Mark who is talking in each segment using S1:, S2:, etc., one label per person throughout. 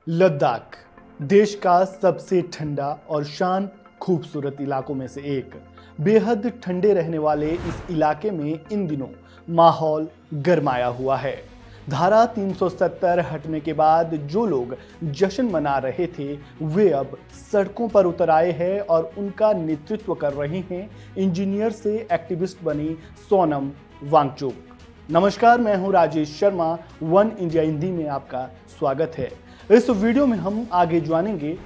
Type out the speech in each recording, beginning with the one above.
S1: लद्दाख देश का सबसे ठंडा और शान खूबसूरत इलाकों में से एक। बेहद ठंडे रहने वाले इस इलाके में इन दिनों माहौल गरमाया हुआ है। धारा 370 हटने के बाद जो लोग जश्न मना रहे थे वे अब सड़कों पर उतर आए हैं और उनका नेतृत्व कर रहे हैं इंजीनियर से एक्टिविस्ट बनी सोनम वांगचुक। नमस्कार, मैं हूं राजेश शर्मा। वन इंडिया हिंदी में आपका स्वागत है। इस वीडियो में हम आगे जानेंगे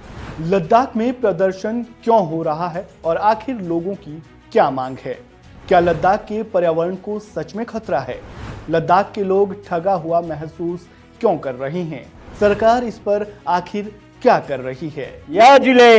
S1: लद्दाख में प्रदर्शन क्यों हो रहा है और आखिर लोगों की क्या मांग है। क्या लद्दाख के पर्यावरण को सच में खतरा है? लद्दाख के लोग ठगा हुआ महसूस क्यों कर रहे हैं? सरकार इस पर आखिर क्या कर रही है?
S2: या जुले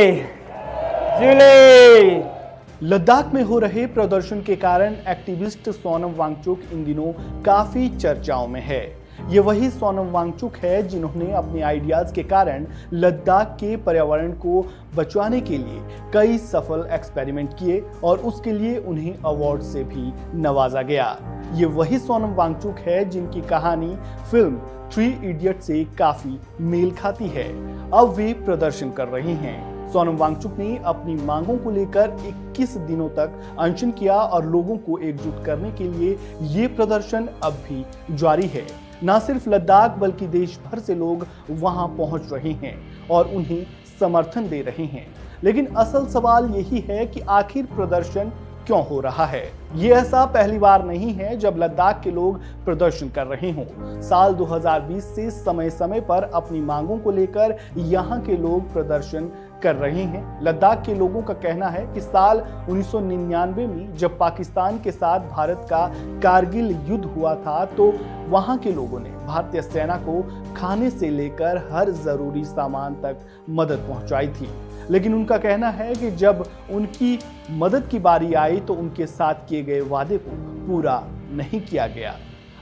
S1: लद्दाख में हो रहे प्रदर्शन के कारण एक्टिविस्ट सोनम वांगचुक इन दिनों काफी चर्चाओं में है। ये वही सोनम वांगचुक है जिन्होंने अपने आइडियाज के कारण लद्दाख के पर्यावरण को बचाने के लिए कई सफल एक्सपेरिमेंट किए और उसके लिए उन्हें अवार्ड से भी नवाजा गया। ये वही सोनम वांगचुक है जिनकी कहानी फिल्म 3 इडियट से काफी मेल खाती है। अब वे प्रदर्शन कर रहे हैं। सोनम वांगचुक ने अपनी मांगों को लेकर 21 दिनों तक अनशन किया और लोगों को एकजुट करने के लिए ये प्रदर्शन अब भी जारी है। न सिर्फ लद्दाख बल्कि देश भर से लोग वहां पहुंच रहे हैं और उन्हें समर्थन दे रहे हैं। लेकिन असल सवाल यही है कि आखिर प्रदर्शन क्यों हो रहा है? ये ऐसा पहली बार नहीं है जब लद्दाख के लोग प्रदर्शन कर रहे हों। साल 2020 से समय समय पर अपनी मांगों को लेकर यहाँ के लोग प्रदर्शन कर रहे हैं। लद्दाख के लोगों का कहना है कि साल 1999 में जब पाकिस्तान के साथ भारत का कारगिल युद्ध हुआ था तो वहां के लोगों ने भारतीय सेना को खाने से लेकर हर जरूरी सामान तक मदद पहुंचाई थी। लेकिन उनका कहना है कि जब उनकी मदद की बारी आई तो उनके साथ किए गए वादे को पूरा नहीं किया गया।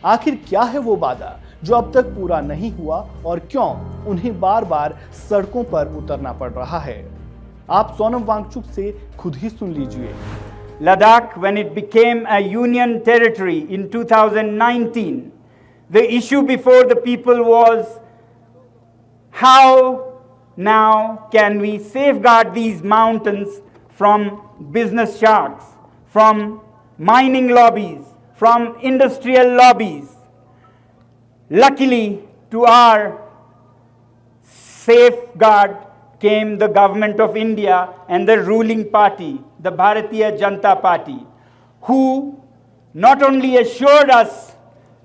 S1: आखिर क्या है वो वादा जो अब तक पूरा नहीं हुआ और क्यों उन्हें बार बार सड़कों पर उतरना पड़ रहा है? आप सोनम वांगचुक से खुद ही सुन लीजिए।
S2: Ladakh, when it became a union territory in 2019, the issue before the people was how now can we safeguard these mountains from business sharks, from mining lobbies, from industrial lobbies. Luckily, to our safeguard came the government of India and the ruling party, the Bharatiya Janata Party, who not only assured us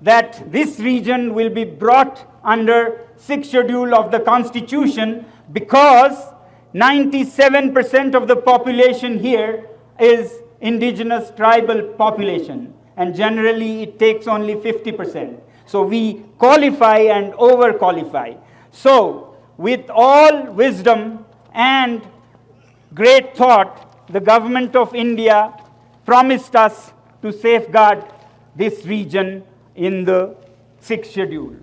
S2: that this region will be brought under 6th schedule of the Constitution because 97% of the population here is indigenous tribal population, and generally it takes only 50%. So we qualify and over qualify. So with all wisdom and great thought, the government of India promised us to safeguard this region in the 6th schedule.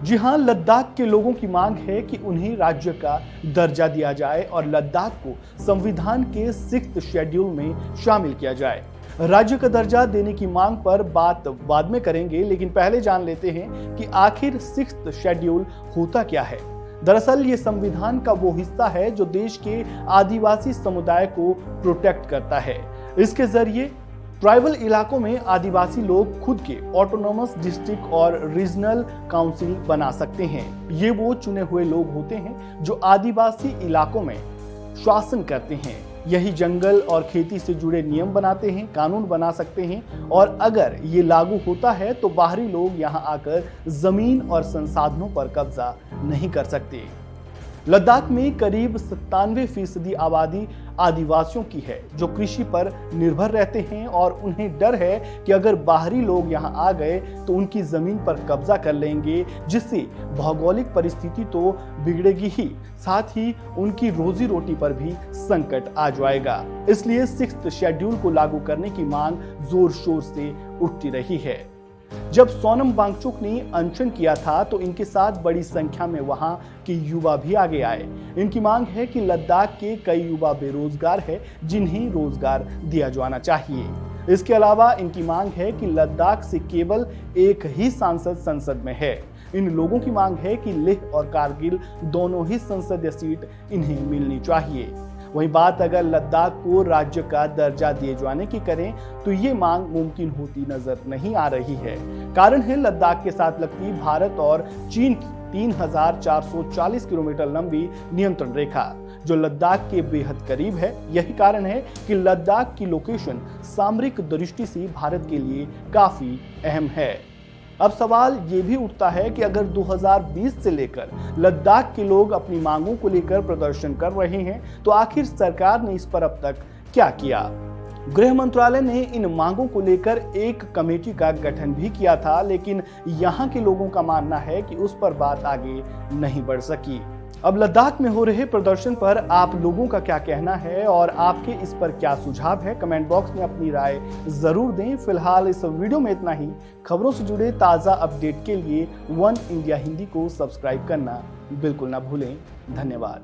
S1: जी हाँ, लद्दाख के लोगों की मांग है कि उन्हें राज्य का दर्जा दिया जाए और लद्दाख को संविधान के 6th शेड्यूल में शामिल किया जाए। राज्य का दर्जा देने की मांग पर बात बाद में करेंगे, लेकिन पहले जान लेते हैं कि आखिर 6th शेड्यूल होता क्या है। दरअसल ये संविधान का वो हिस्सा है जो देश के आदिवासी समुदाय को प्रोटेक्ट करता है। इसके जरिए ट्राइबल इलाकों में आदिवासी लोग खुद के ऑटोनोमस डिस्ट्रिक्ट और रीजनल काउंसिल बना सकते हैं। ये वो चुने हुए लोग होते हैं जो आदिवासी इलाकों में शासन करते हैं। यही जंगल और खेती से जुड़े नियम बनाते हैं, कानून बना सकते हैं और अगर ये लागू होता है तो बाहरी लोग यहाँ आकर जमीन और संसाधनों पर कब्जा नहीं कर सकते। लद्दाख में करीब 97% आबादी आदिवासियों की है जो कृषि पर निर्भर रहते हैं और उन्हें डर है कि अगर बाहरी लोग यहां आ गए तो उनकी जमीन पर कब्जा कर लेंगे, जिससे भौगोलिक परिस्थिति तो बिगड़ेगी ही, साथ ही उनकी रोजी रोटी पर भी संकट आ जाएगा। इसलिए 6th शेड्यूल को लागू करने की मांग जोर शोर से उठती रही है। जब सोनम वांगचुक ने अनशन किया था तो इनके साथ बड़ी संख्या में वहां के युवा भी आगे आए। इनकी मांग है कि लद्दाख के कई युवा बेरोजगार हैं जिन्हें रोजगार दिया जाना चाहिए। इसके अलावा इनकी मांग है कि लद्दाख से केवल एक ही सांसद संसद में है, इन लोगों की मांग है कि लेह और कारगिल दोनों ही संसदीय सीट इन्हें मिलनी चाहिए। वहीं बात अगर लद्दाख को राज्य का दर्जा दिए जाने की करें तो ये मांग मुमकिन होती नजर नहीं आ रही है। कारण है लद्दाख के साथ लगती भारत और चीन की 3,440 किलोमीटर लंबी नियंत्रण रेखा, जो लद्दाख के बेहद करीब है। यही कारण है कि लद्दाख की लोकेशन सामरिक दृष्टि से भारत के लिए काफी अहम है। अब सवाल ये भी उठता है कि अगर 2020 से लेकर लद्दाख के लोग अपनी मांगों को लेकर प्रदर्शन कर रहे हैं तो आखिर सरकार ने इस पर अब तक क्या किया? गृह मंत्रालय ने इन मांगों को लेकर एक कमेटी का गठन भी किया था, लेकिन यहां के लोगों का मानना है कि उस पर बात आगे नहीं बढ़ सकी। अब लद्दाख में हो रहे प्रदर्शन पर आप लोगों का क्या कहना है और आपके इस पर क्या सुझाव है? कमेंट बॉक्स में अपनी राय जरूर दें। फिलहाल इस वीडियो में इतना ही। खबरों से जुड़े ताज़ा अपडेट के लिए वन इंडिया हिंदी को सब्सक्राइब करना बिल्कुल ना भूलें। धन्यवाद।